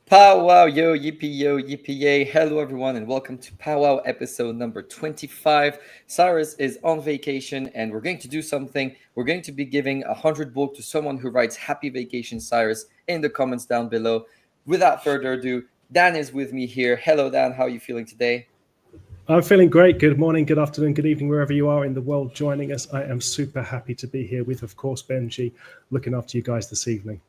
Pow Wow, yo, yippee yay. Hello, everyone, and welcome to Pow Wow episode number 25. Cyrus is on vacation, and we're going to do something. We're going to be giving 100 Borg to someone who writes Happy Vacation, Cyrus, in the comments down below. Without further ado, Dan is with me here. Hello, Dan. How are you feeling today? I'm feeling great. Good morning, good afternoon, good evening, wherever you are in the world joining us. I am super happy to be here with, of course, Benji, looking after you guys this evening.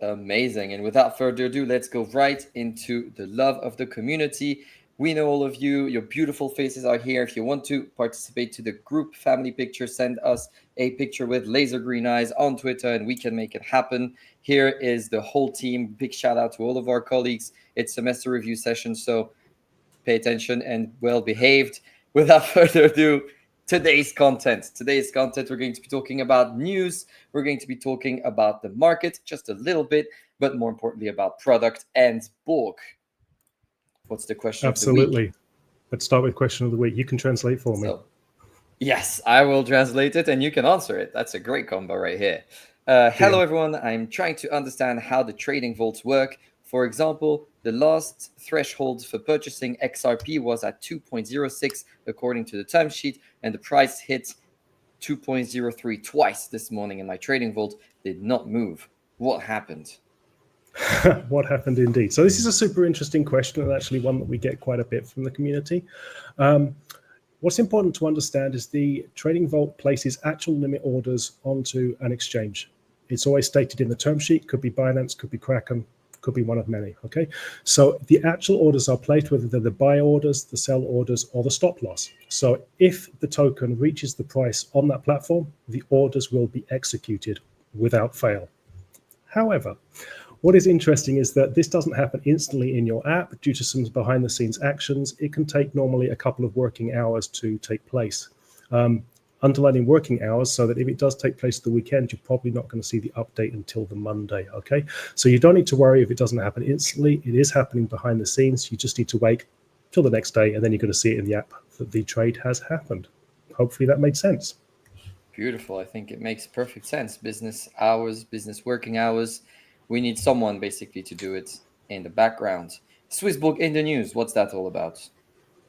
Amazing. And without further ado, let's go right into the love of the community. We know all of you. Your beautiful faces are here. If you want to participate to the group family picture, send us a picture with laser green eyes on Twitter and we can make it happen. Here is the whole team. Big shout out to all of our colleagues. It's semester review session, so pay attention and well behaved. Without further ado, Today's content, we're going to be talking about news. We're going to be talking about the market just a little bit, but more importantly about product and Borg. What's the question of the week? Absolutely. Let's start with question of the week. You can translate for me. Yes, I will translate it and you can answer it. That's a great combo right here. Hello, everyone. I'm trying to understand how the trading vaults work. For example, the last threshold for purchasing XRP was at 2.06 according to the term sheet, and the price hit 2.03 twice this morning, and my trading vault did not move. What happened? What happened indeed? So this is a super interesting question, and actually one that we get quite a bit from the community. What's important to understand is the trading vault places actual limit orders onto an exchange. It's always stated in the term sheet, could be Binance, could be Kraken, could be one of many, okay? So the actual orders are placed, whether they're the buy orders, the sell orders, or the stop loss. So if the token reaches the price on that platform, the orders will be executed without fail. However, what is interesting is that this doesn't happen instantly in your app due to some behind the scenes actions. It can take normally a couple of working hours to take place. Underlining working hours so that if it does take place the weekend, you're probably not going to see the update until the Monday, okay? So you don't need to worry if it doesn't happen instantly. It is happening behind the scenes. You just need to wait till the next day, and then you're going to see it in the app that the trade has happened. Hopefully that made sense. Beautiful. I think it makes perfect sense. Business hours, business working hours. We need someone basically to do it in the background. SwissBorg in the news. What's that all about?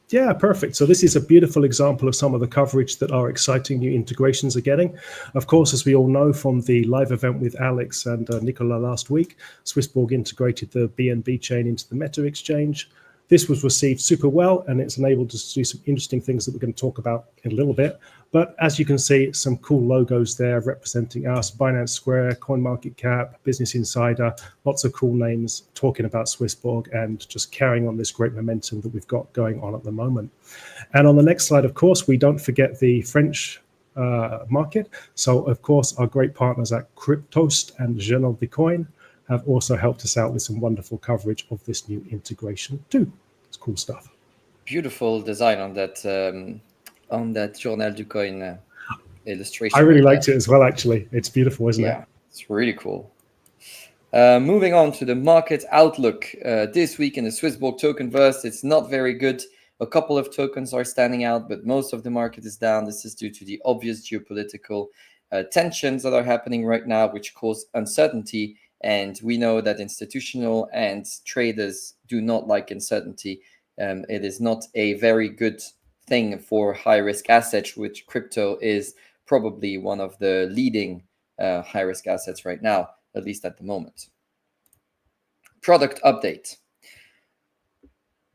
Yeah, perfect. So this is a beautiful example of some of the coverage that our exciting new integrations are getting. Of course, as we all know from the live event with Alex and Nicola last week, SwissBorg integrated the BNB Chain into the Meta exchange. This was received super well, and it's enabled us to do some interesting things that we're going to talk about in a little bit. But as you can see, some cool logos there representing us, Binance Square, CoinMarketCap, Business Insider, lots of cool names talking about SwissBorg and just carrying on this great momentum that we've got going on at the moment. And on the next slide, of course, we don't forget the French market. So, of course, our great partners at Cryptost and Journal de Coin have also helped us out with some wonderful coverage of this new integration too. It's cool stuff. Beautiful design on that Journal du Coin illustration. I really liked it as well, actually. It's beautiful, isn't it? Yeah, it's really cool. Moving on to the market outlook. This week in the SwissBorg Tokenverse, it's not very good. A couple of tokens are standing out, but most of the market is down. This is due to the obvious geopolitical tensions that are happening right now, which cause uncertainty. And we know that institutional and traders do not like uncertainty. It is not a very good thing for high-risk assets, which crypto is probably one of the leading high-risk assets right now, at least at the moment. Product update.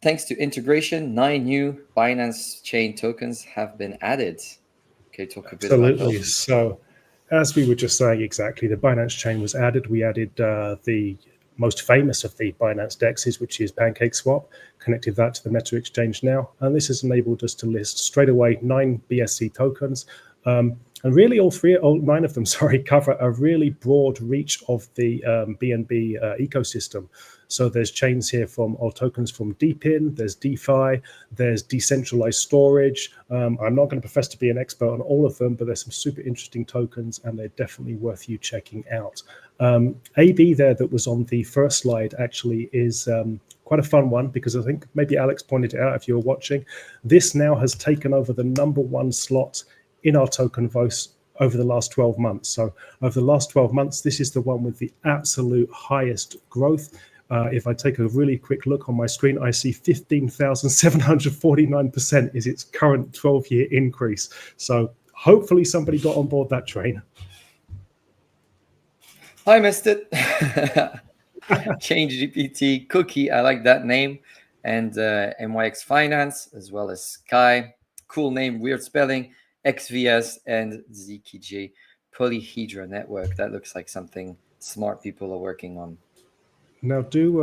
Thanks to integration, 9 new Binance Chain tokens have been added. Okay, talk a bit about those. So, as we were just saying, exactly, the Binance Chain was added. We added the most famous of the Binance DEXs, which is PancakeSwap, connected that to the Meta exchange now. And this has enabled us to list straight away 9 BSC tokens. And really all 9 of them, cover a really broad reach of the BNB ecosystem. So there's chains here or tokens from DeepIn, there's DeFi, there's decentralized storage. I'm not going to profess to be an expert on all of them, but there's some super interesting tokens and they're definitely worth you checking out. AB there that was on the first slide actually is quite a fun one, because I think maybe Alex pointed it out if you were watching. This now has taken over the #1 slot in our Tokenverse over the last 12 months. So over the last 12 months, this is the one with the absolute highest growth. If I take a really quick look on my screen, I see 15,749% is its current 12-year increase. So hopefully somebody got on board that train. I missed it. Change GPT, Cookie, I like that name. And MYX Finance, as well as Sky. Cool name, weird spelling. XVS and ZKJ Polyhedra Network. That looks like something smart people are working on. Now, do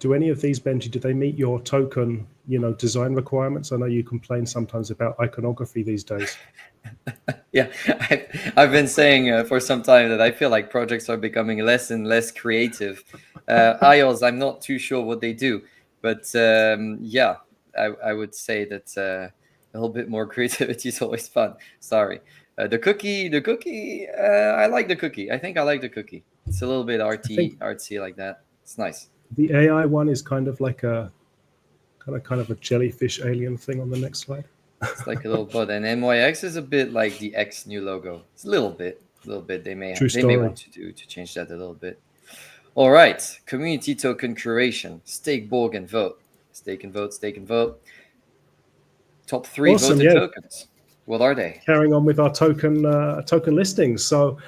any of these, Benji, do they meet your token, design requirements? I know you complain sometimes about iconography these days. Yeah, I've been saying for some time that I feel like projects are becoming less and less creative. IOs, I'm not too sure what they do, but yeah, I would say that a little bit more creativity is always fun. Sorry. The cookie, I like the cookie. I think I like the cookie. It's a little bit artsy like that. It's nice. The AI one is kind of like a kind of a jellyfish alien thing on the next slide. It's like a little bud, and MYX is a bit like the X new logo. It's a little bit. They may want to change that a little bit. All right, community token curation. Stake, Borg, and vote. Stake and vote. Top 3 awesome, voted tokens. What are they? Carrying on with our token listings. So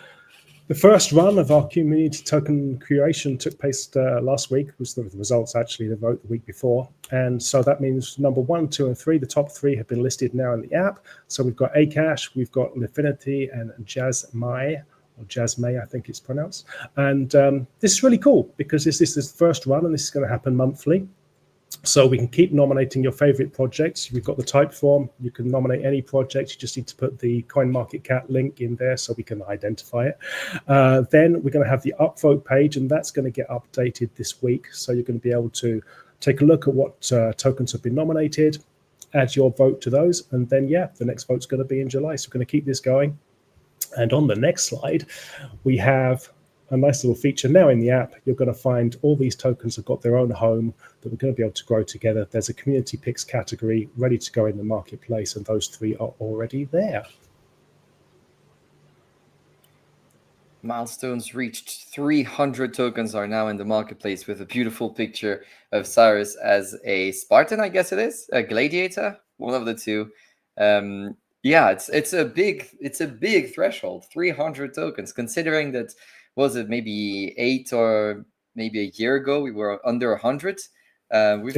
the first run of our community token curation took place last week. Was the results actually the vote the week before, and so that means #1, 2, and 3, the top 3 have been listed now in the app. So we've got Akash, we've got Lifinity, and Jasmai, or Jasmay, I think it's pronounced. And this is really cool because this is the first run, and this is going to happen monthly. So we can keep nominating your favorite projects. We've got the type form. You can nominate any project. You just need to put the CoinMarketCap link in there so we can identify it. Then we're going to have the upvote page, and that's going to get updated this week. So you're going to be able to take a look at what tokens have been nominated, add your vote to those, and then, the next vote's going to be in July. So we're going to keep this going. And on the next slide, we have a nice little feature now in the app. You're going to find all these tokens have got their own home that we're going to be able to grow together. There's a community picks category ready to go in the marketplace, and those 3 are already there. Milestones reached. 300 tokens are now in the marketplace with a beautiful picture of Cyrus as a Spartan, I guess it is, a gladiator, one of the two. Yeah, it's a big threshold. 300 tokens, considering that. Was it maybe 8 or maybe a year ago? We were under 100. We've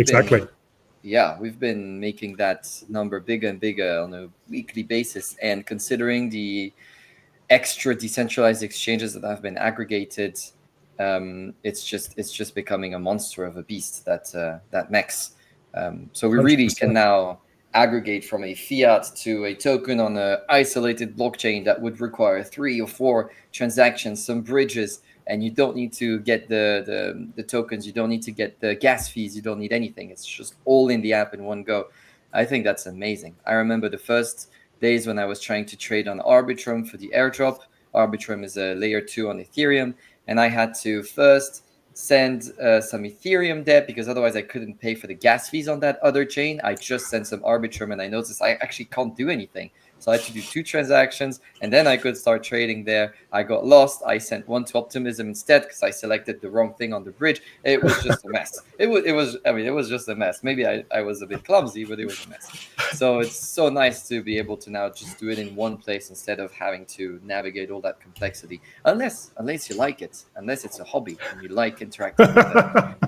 been making that number bigger and bigger on a weekly basis. And considering the extra decentralized exchanges that have been aggregated, it's just becoming a monster of a beast. That MEX. So we 100%. Really can now aggregate from a fiat to a token on an isolated blockchain that would require 3 or 4 transactions, some bridges, and you don't need to get the tokens, you don't need to get the gas fees, you don't need anything. It's just all in the app in one go. I think that's amazing. I remember the first days when I was trying to trade on Arbitrum for the airdrop. Arbitrum is a layer 2 on Ethereum, and I had to first send some Ethereum debt because otherwise I couldn't pay for the gas fees on that other chain. I just sent some Arbitrum and I noticed I actually can't do anything. So I had to do 2 transactions and then I could start trading there. I got lost. I sent one to Optimism instead because I selected the wrong thing on the bridge. It was just a mess. It was just a mess. Maybe I was a bit clumsy, but it was a mess. So it's so nice to be able to now just do it in one place instead of having to navigate all that complexity. Unless you like it, unless it's a hobby and you like interacting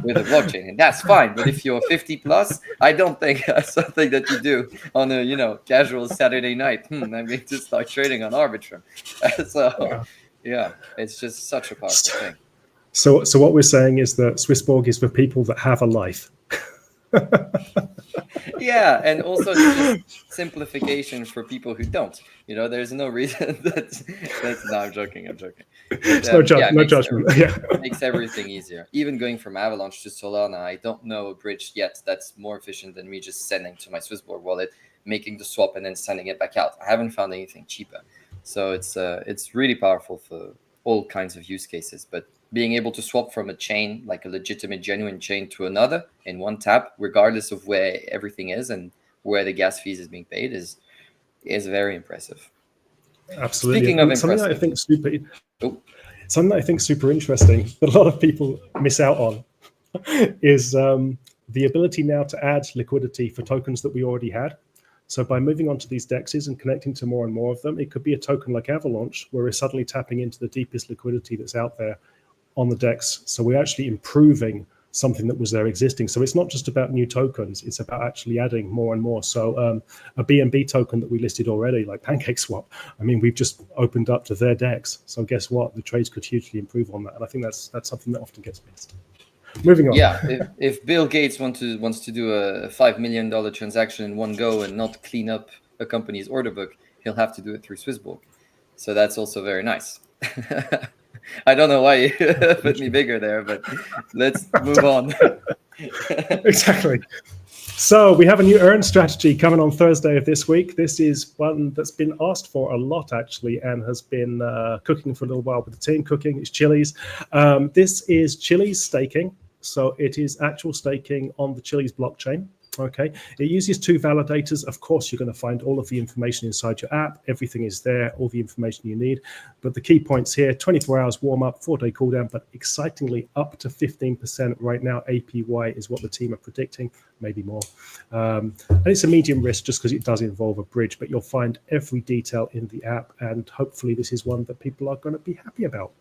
with a blockchain, and that's fine. But if you're 50 plus, I don't think that's something that you do on a casual Saturday night. I'm going to start trading on Arbitrum. So yeah, it's just such a powerful thing. So what we're saying is that SwissBorg is for people that have a life. Yeah, and also just simplification for people who don't. There's no reason that's no, I'm joking. But It's no yeah, it no judgment. Yeah. makes everything easier. Even going from Avalanche to Solana, I don't know a bridge yet that's more efficient than me just sending to my SwissBorg wallet, making the swap, and then sending it back out. I haven't found anything cheaper. So it's really powerful for all kinds of use cases. But being able to swap from a chain, like a legitimate, genuine chain, to another in one tap, regardless of where everything is and where the gas fees is being paid, is very impressive. Absolutely. Speaking of And something that I impressive, think super oh, something that I think super interesting that a lot of people miss out on is the ability now to add liquidity for tokens that we already had. So by moving on to these dexes and connecting to more and more of them, it could be a token like Avalanche, where we're suddenly tapping into the deepest liquidity that's out there on the DEX. So we're actually improving something that was there existing. So it's not just about new tokens, it's about actually adding more and more. So a BNB token that we listed already, like PancakeSwap, I mean, we've just opened up to their DEX. So guess what? The trades could hugely improve on that. And I think that's something that often gets missed. Moving on. yeah. If Bill Gates wants to do a $5 million transaction in one go and not clean up a company's order book, he'll have to do it through SwissBorg. So that's also very nice. I don't know why you put me bigger there, but let's move on. Exactly. So we have a new earn strategy coming on Thursday of this week. This is one that's been asked for a lot, actually, and has been cooking for a little while with the team. Cooking is Chiliz. This is Chiliz staking. So it is actual staking on the Chiliz blockchain. Okay, it uses two validators. Of course, you're going to find all of the information inside your app. Everything is there, all the information you need. But the key points here: 24 hours warm up, 4-day cooldown, but excitingly up to 15% right now. APY is what the team are predicting, maybe more. And it's a medium risk just because it does involve a bridge, but you'll find every detail in the app. And hopefully this is one that people are going to be happy about.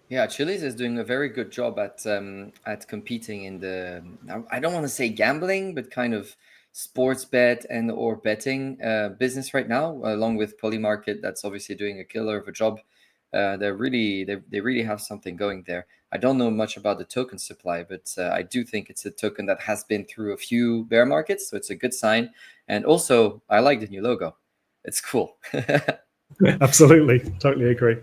Yeah, Chiliz is doing a very good job at competing in the, I don't want to say gambling, but kind of sports bet and or betting business right now, along with Polymarket. That's obviously doing a killer of a job. They really have something going there. I don't know much about the token supply, but I do think it's a token that has been through a few bear markets, so it's a good sign. And also, I like the new logo. It's cool. Absolutely, totally agree.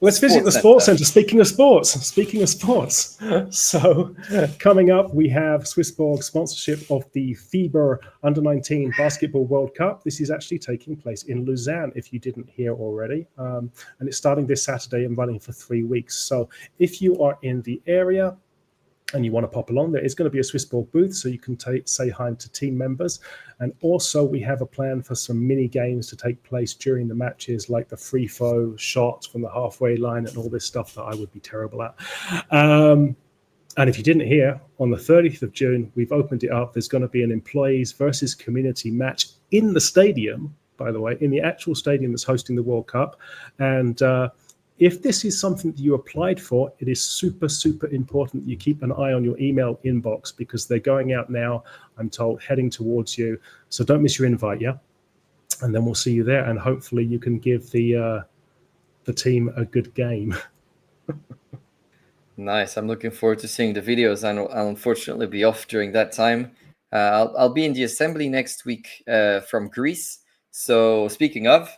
Let's visit the sports center. Speaking of sports. So coming up, we have SwissBorg sponsorship of the FIBA Under-19 Basketball World Cup. This is actually taking place in Lausanne, if you didn't hear already. And it's starting this Saturday and running for 3 weeks. So if you are in the area and you want to pop along, there is going to be a SwissBorg booth, so you can say hi to team members. And also we have a plan for some mini games to take place during the matches, like the free throw shots from the halfway line and all this stuff that I would be terrible at. And if you didn't hear, on the 30th of June, we've opened it up. There's going to be an employees versus community match in the stadium, by the way, in the actual stadium that's hosting the World Cup. And if this is something that you applied for, it is super, super important that you keep an eye on your email inbox, because they're going out now, I'm told, heading towards you. So don't miss your invite, yeah? And then we'll see you there, and hopefully you can give the team a good game. Nice. I'm looking forward to seeing the videos. I'll unfortunately be off during that time. I'll be in the assembly next week from Greece. So speaking of,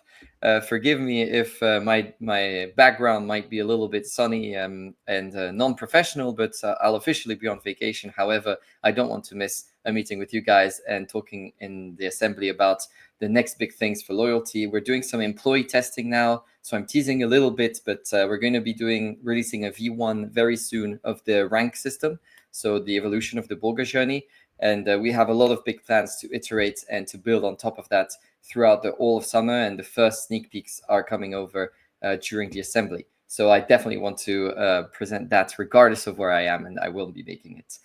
forgive me if my background might be a little bit sunny and non-professional, but I'll officially be on vacation. However, I don't want to miss a meeting with you guys and talking in the assembly about the next big things for loyalty. We're doing some employee testing now, so I'm teasing a little bit, but we're going to be releasing a V1 very soon of the rank system, so the evolution of the Borg journey. And we have a lot of big plans to iterate and to build on top of that throughout all of summer, and the first sneak peeks are coming over during the assembly. So I definitely want to present that regardless of where I am, and I will be making it.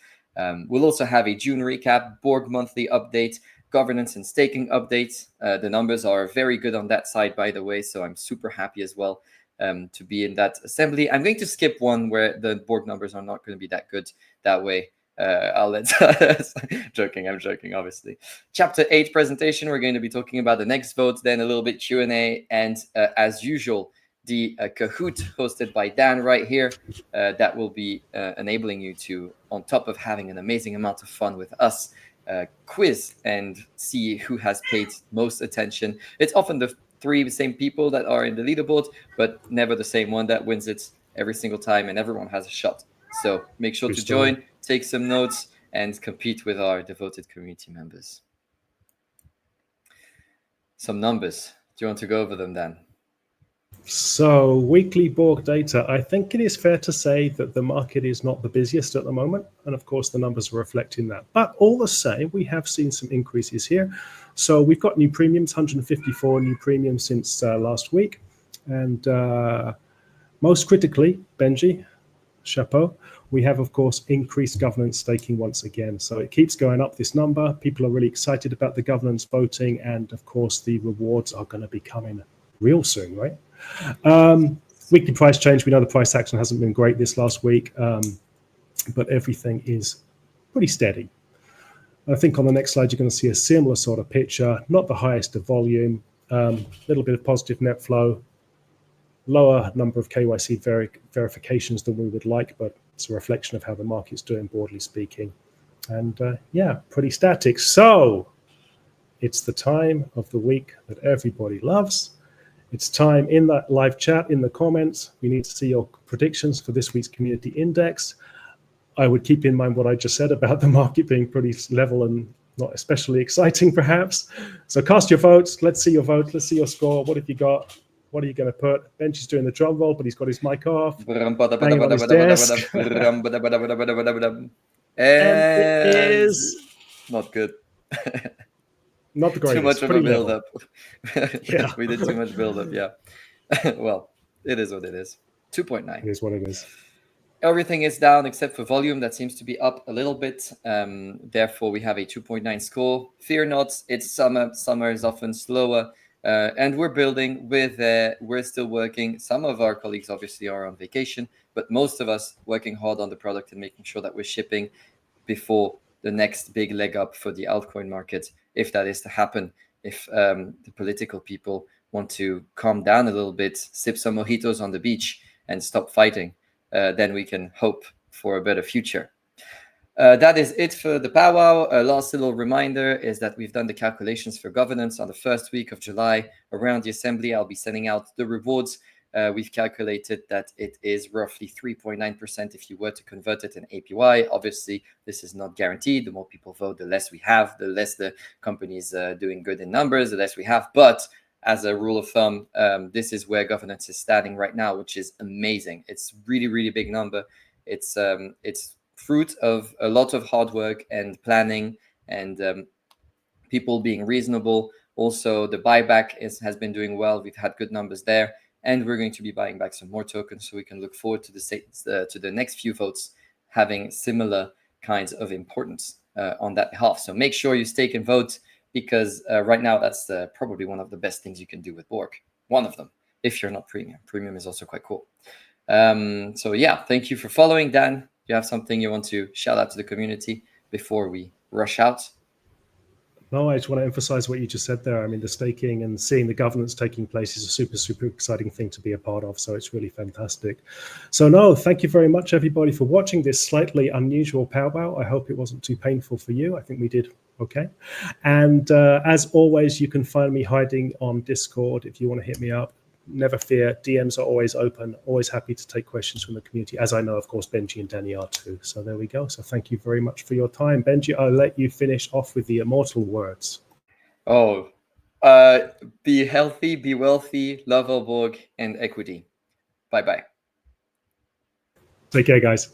We'll also have a June recap, Borg monthly update, governance and staking updates. The numbers are very good on that side, by the way, so I'm super happy as well to be in that assembly. I'm going to skip one where the Borg numbers are not going to be that good. That way I'll let I'm joking, obviously. Chapter 8 presentation, we're going to be talking about the next vote, then a little bit Q&A, and as usual, the Kahoot hosted by Dan right here that will be enabling you to on top of having an amazing amount of fun with us, quiz and see who has paid most attention. It's often the three same people that are in the leaderboard, but never the same one that wins it every single time, and everyone has a shot. So make sure to join, take some notes, and compete with our devoted community members. Some numbers. Do you want to go over them, Dan? So weekly Borg data, I think it is fair to say that the market is not the busiest at the moment. And of course, the numbers are reflecting that. But all the same, we have seen some increases here. So we've got new premiums, 154 new premiums since last week. And most critically, Benji, chapeau, we have, of course, increased governance staking once again. So it keeps going up, this number. People are really excited about the governance voting. And of course, the rewards are going to be coming real soon, right? Weekly price change. We know the price action hasn't been great this last week, but everything is pretty steady. I think on the next slide, you're going to see a similar sort of picture, not the highest of volume, little bit of positive net flow, lower number of KYC verifications than we would like, but it's a reflection of how the market's doing, broadly speaking. And yeah, pretty static. So it's the time of the week that everybody loves. It's time in that live chat, in the comments. We need to see your predictions for this week's community index. I would keep in mind what I just said about the market being pretty level and not especially exciting, perhaps. So cast your votes. Let's see your vote. Let's see your score. What have you got? What are you going to put? Bench is doing the drum roll, but he's got his mic off. Banging on his desk. And it is not good. Not the greatest. Too much of a build-up. Yeah. We did too much build-up, yeah. Well, it is what it is. 2.9. It is what it is. Everything is down except for volume. That seems to be up a little bit. Therefore, we have a 2.9 score. Fear not, it's summer. Summer is often slower. And we're building with, we're still working. Some of our colleagues obviously are on vacation, but most of us working hard on the product and making sure that we're shipping before the next big leg up for the altcoin market, if that is to happen. If the political people want to calm down a little bit, sip some mojitos on the beach and stop fighting, then we can hope for a better future. That is it for the Pow Wow. Last little reminder is that we've done the calculations for governance on the first week of July. Around the assembly, I'll be sending out the rewards. We've calculated that it is roughly 3.9% if you were to convert it in APY. Obviously, this is not guaranteed. The more people vote, the less we have, the less the company is doing good in numbers, the less we have. But as a rule of thumb, this is where governance is standing right now, which is amazing. It's really, really big number. It's fruit of a lot of hard work and planning and people being reasonable. Also, the buyback has been doing well. We've had good numbers there. And we're going to be buying back some more tokens, so we can look forward to the next few votes having similar kinds of importance on that behalf. So make sure you stake and vote, because right now that's probably one of the best things you can do with Borg. One of them, if you're not premium. Premium is also quite cool. So yeah, thank you for following. Dan, do you have something you want to shout out to the community before we rush out? No, I just want to emphasize what you just said there. I mean, the staking and seeing the governance taking place is a super, super exciting thing to be a part of. So it's really fantastic. So no, thank you very much, everybody, for watching this slightly unusual Pow Wow. I hope it wasn't too painful for you. I think we did okay. And as always, you can find me hiding on Discord if you want to hit me up. Never fear, DMs are always open, always happy to take questions from the community, as I know, of course, Benji and Danny are too. So there we go. So thank you very much for your time. Benji, I'll let you finish off with the immortal words. Oh, be healthy, be wealthy, love our Borg and equity. Bye-bye. Take care, guys.